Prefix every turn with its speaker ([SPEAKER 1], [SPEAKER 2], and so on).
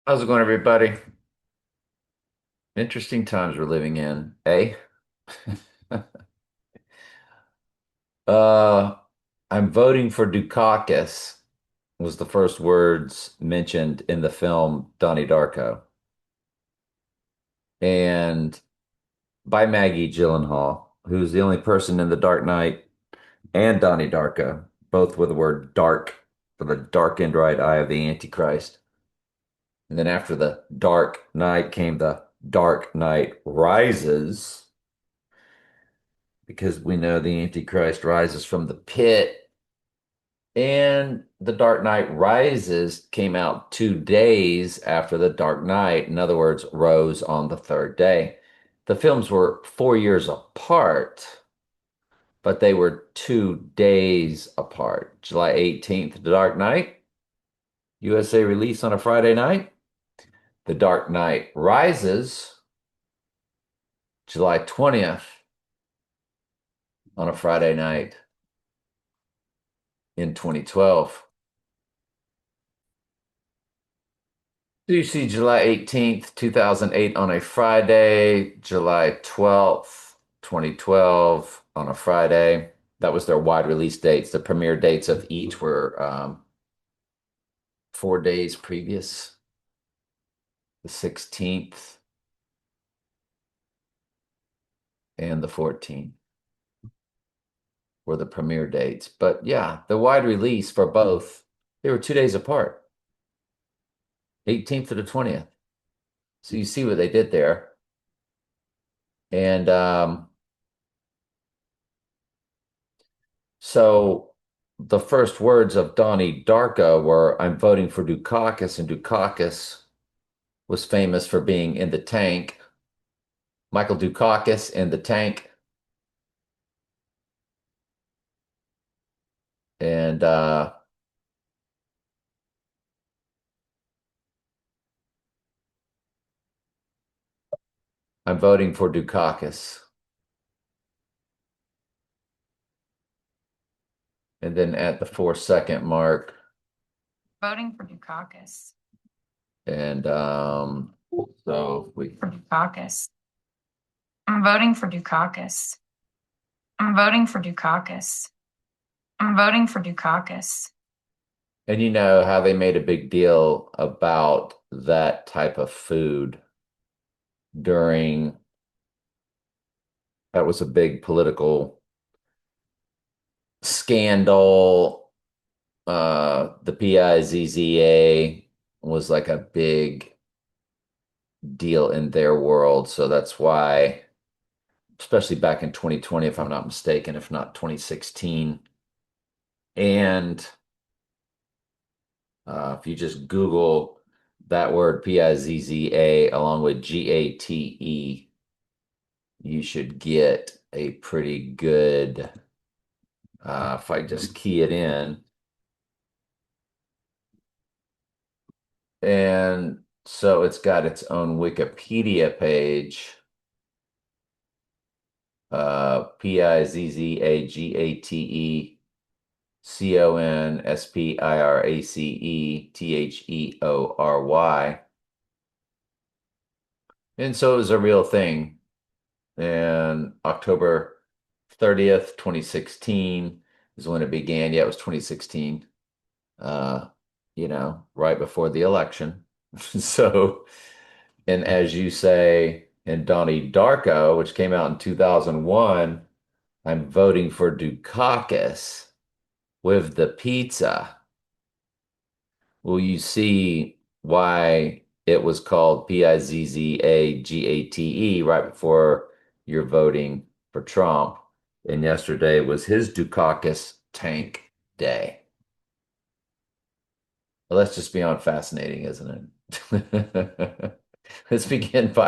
[SPEAKER 1] How's it going, everybody? Interesting times we're living in, eh? Uh, I'm voting for Dukakis was the first words mentioned in the film Donnie Darko, and by Maggie Gyllenhaal, who's the only person in The Dark Knight and Donnie Darko, both with the word dark for the darkened right eye of the Antichrist. And then after the Dark Knight came the Dark Knight Rises because we know the Antichrist rises from the pit. And The Dark Knight Rises came out 2 days after The Dark Knight. In other words, rose on the third day. The films were 4 years apart, but they were 2 days apart. July 18th, The Dark Knight, USA release on a Friday night. The Dark Knight Rises, July 20th on a Friday night in 2012. So you see July 18th, 2008 on a Friday, July 12th, 2012 on a Friday. That was their wide release dates. The premiere dates of each were 4 days previous. The 16th and the 14th were the premiere dates. But yeah, the wide release for both, they were 2 days apart, 18th to the 20th. So you see what they did there. And so the first words of Donnie Darko were, I'm voting for Dukakis, and Dukakis was famous for being in the tank. Michael Dukakis in the tank. And I'm voting for Dukakis. And then at the 4 second mark,
[SPEAKER 2] Voting for Dukakis.
[SPEAKER 1] and so we
[SPEAKER 2] For Dukakis. I'm voting for Dukakis. I'm voting for Dukakis. I'm voting for Dukakis.
[SPEAKER 1] and you know how they made a big deal about that type of food during that was a big political scandal. The PIZZA was like a big deal in their world. So that's why, especially back in 2020, if I'm not mistaken, if not 2016. And if you just Google that word PIZZA along with GATE, you should get a pretty good, if I just key it in. And so it's got its own Wikipedia page, PIZZAGATECONSPIRACETHEORY. And so it was a real thing. And October 30th, 2016 is when it began. Yeah, it was 2016, uh, right before the election. So, and as you say in Donnie Darko, which came out in 2001, I'm voting for Dukakis with the pizza. Well, you see why it was called PIZZAGATE right before you're voting for Trump. And yesterday was his Dukakis tank day. Well, that's just beyond fascinating, isn't it? Let's begin by